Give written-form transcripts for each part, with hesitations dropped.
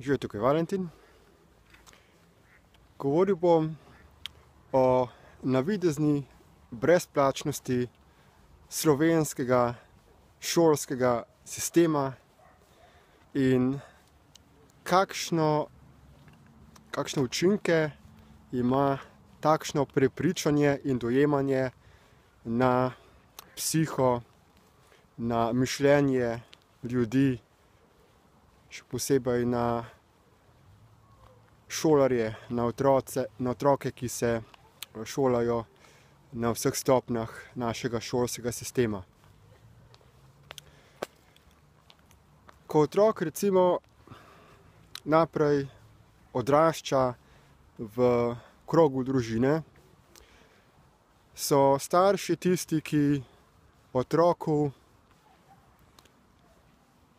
Živijo, tukaj Valentin. Govoril bom o navidezni brezplačnosti slovenskega šolskega sistema in kakšne učinke ima takšno prepričanje in dojemanje na psiho, na mišljenje ljudi, še posebej na šolarje, na otroke, ki se šolajo na vseh stopnjah našega šolskega sistema. Ko otrok recimo naprej odrašča v krogu družine, so starši tisti, ki otroku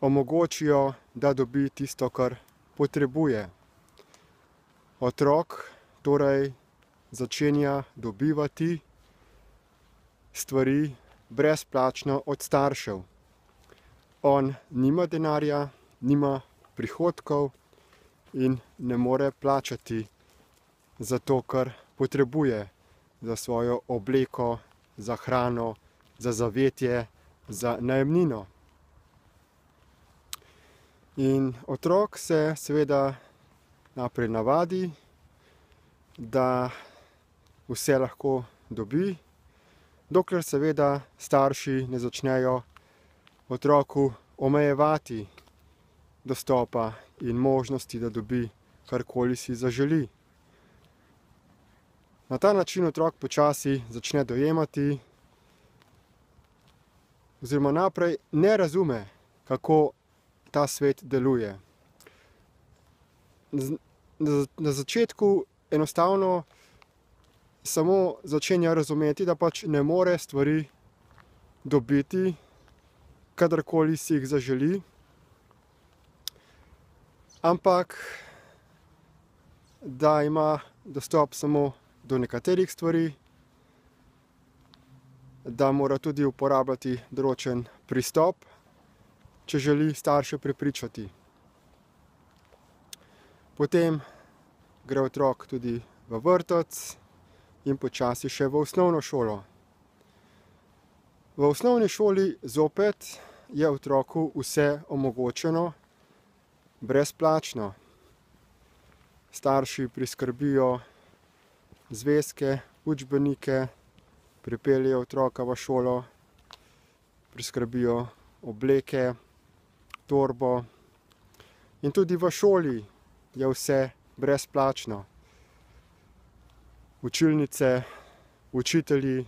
omogočijo, da dobi tisto, kar potrebuje. Otrok torej začenja dobivati stvari brezplačno od staršev. On nima denarja, nima prihodkov in ne more plačati za to, kar potrebuje, za svojo obleko, za hrano, za zavetje, za najemnino. In otrok se seveda naprej navadi, da vse lahko dobi, dokler seveda starši ne začnejo otroku omejevati dostopa in možnosti, da dobi karkoli si zaželi. Na ta način otrok počasi začne dojemati oziroma naprej ne razume, kako ta svet deluje. Na začetku enostavno samo začenja razumeti, da pač ne more stvari dobiti, kadarkoli si jih zaželi, ampak da ima dostop samo do nekaterih stvari, da mora tudi uporabljati določen pristop, če želi starše prepričati. Potem gre otrok tudi v vrtec in počasi še v osnovno šolo. V osnovni šoli zopet je otroku vse omogočeno brezplačno. Starši priskrbijo zvezke, učbenike, pripeljejo otroka v šolo, priskrbijo obleke, torbo in tudi v šoli je vse brezplačno. Učilnice, učitelji,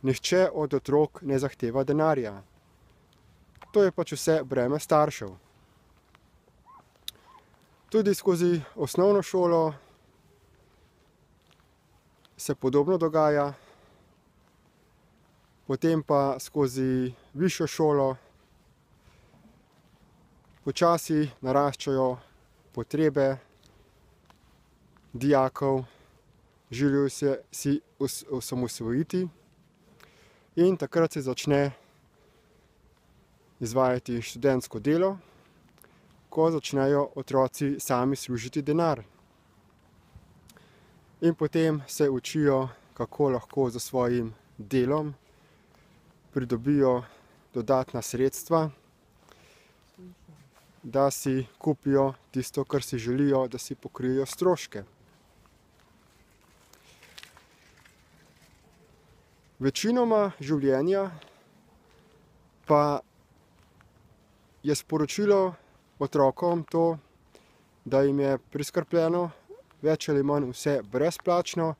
nihče od otrok ne zahteva denarja. To je pač vse breme staršev. Tudi skozi osnovno šolo se podobno dogaja, potem pa skozi višjo šolo počasi naraščajo potrebe dijakov, želijo si osamosvojiti in takrat se začne izvajati študentsko delo, ko začnejo otroci sami služiti denar. In potem se učijo, kako lahko za svojim delom pridobijo dodatna sredstva, da si kupijo tisto, kar si želijo, da si pokrijejo stroške. Večinoma življenja pa je sporočilo otrokom to, da jim je priskrbljeno več ali manj vse brezplačno,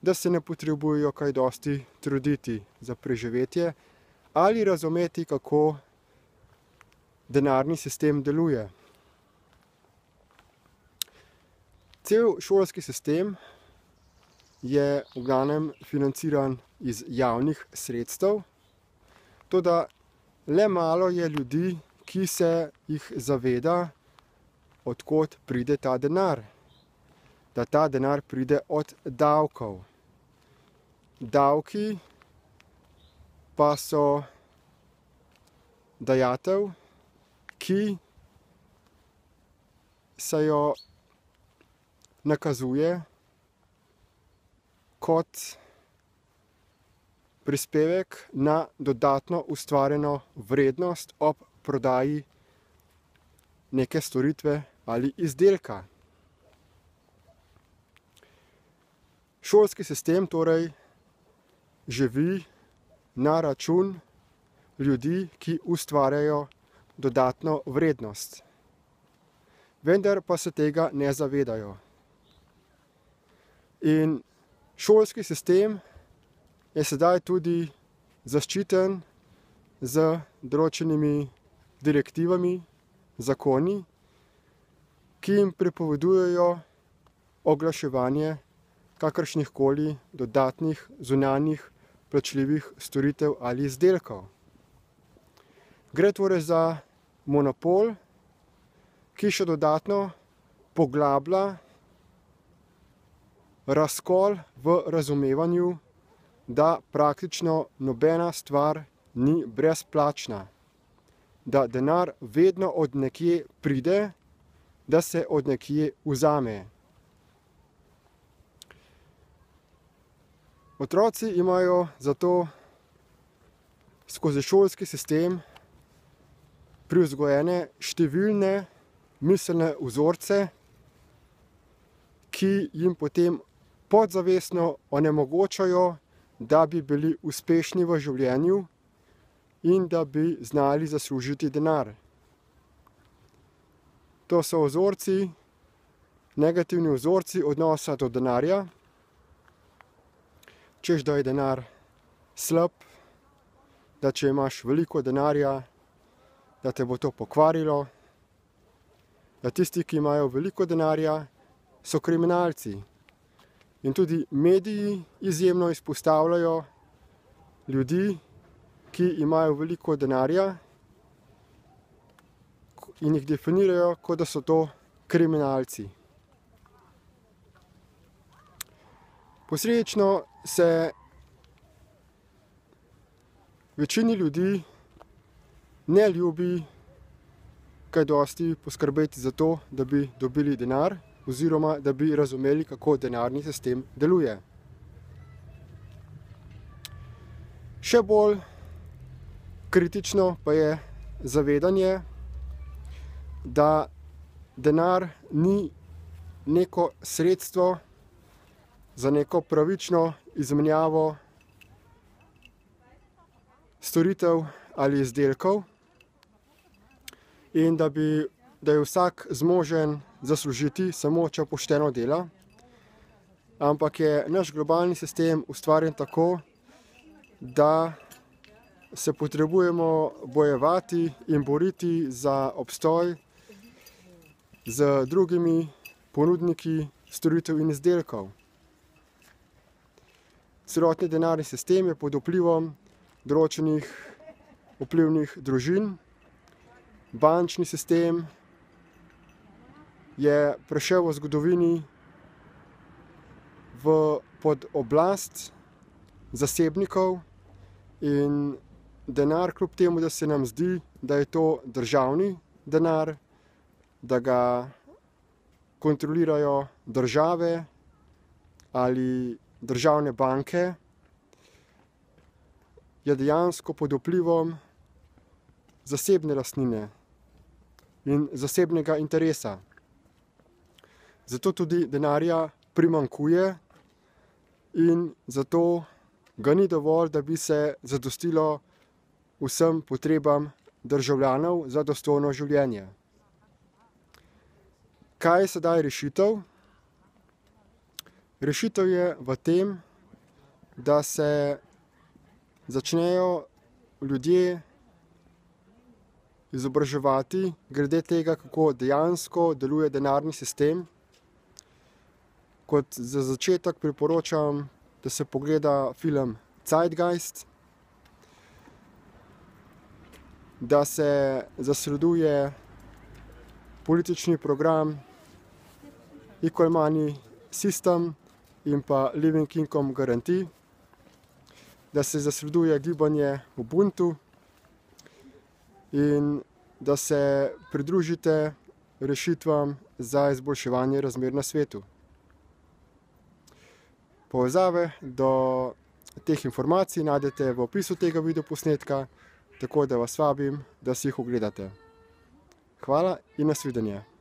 da se ne potrebujejo kaj dosti truditi za preživetje ali razumeti, kako denarni sistem deluje. Cel šolski sistem je v glavnem financiran iz javnih sredstev, toda le malo je ljudi, ki se jih zaveda, od kod pride ta denar. Da ta denar pride od davkov. Davki pa so dajatev, ki se jo nakazuje kot prispevek na dodatno ustvarjeno vrednost ob prodaji neke storitve ali izdelka. Šolski sistem torej živi na račun ljudi, ki ustvarjajo dodatno vrednost. Vendar pa se tega ne zavedajo. In šolski sistem je sedaj tudi zaščiten z določenimi direktivami, zakoni, ki jim prepovedujejo oglaševanje kakršnihkoli dodatnih zunanjih plačljivih storitev ali izdelkov. Gre torej za monopol, ki še dodatno poglablja razkol v razumevanju, da praktično nobena stvar ni brezplačna, da denar vedno od nekje pride, da se od nekje vzame. Otroci imajo zato skozi šolski sistem privzgojene številne miselne vzorce, ki jim potem podzavestno onemogočajo, da bi bili uspešni v življenju in da bi znali zaslužiti denar. To so vzorci, negativni vzorci odnosa do denarja, češ da je denar slab, da če imaš veliko denarja, da te bo to pokvarilo, da tisti, ki imajo veliko denarja, so kriminalci. In tudi mediji izjemno izpostavljajo ljudi, ki imajo veliko denarja in jih definirajo, kot da so to kriminalci. Posledično se večini ljudi ne ljubi kaj dosti poskrbeti za to, da bi dobili denar oziroma da bi razumeli, kako denarni sistem deluje. Še bolj kritično pa je zavedanje, da denar ni neko sredstvo za neko pravično izmenjavo storitev ali izdelkov in da je vsak zmožen zaslužiti samo, če pošteno dela, ampak je naš globalni sistem ustvarjen tako, da se potrebujemo bojevati in boriti za obstoj z drugimi ponudniki storitev in izdelkov. Celotni denarni sistem je pod vplivom določenih vplivnih družin. Bančni sistem je prešel v zgodovini pod oblast zasebnikov in denar, kljub temu, da se nam zdi, da je to državni denar, da ga kontrolirajo države ali državne banke, je dejansko pod vplivom zasebne lastnine in zasebnega interesa. Zato tudi denarja primanjkuje in zato ga ni dovolj, da bi se zadostilo vsem potrebam državljanov za dostojno življenje. Kaj je sedaj rešitev? Rešitev je v tem, da se začnejo ljudje izobraževati glede tega, kako dejansko deluje denarni sistem. Kot za začetek priporočam, da se pogleda film Zeitgeist, da se zasleduje politični program Equal Money System in pa Living Income Guarantee, da se zasleduje gibanje Ubuntu in da se pridružite rešitvam za izboljševanje razmer na svetu. Povezave do teh informacij najdete v opisu tega videoposnetka, tako da vas vabim, da si jih ogledate. Hvala in nasvidenje.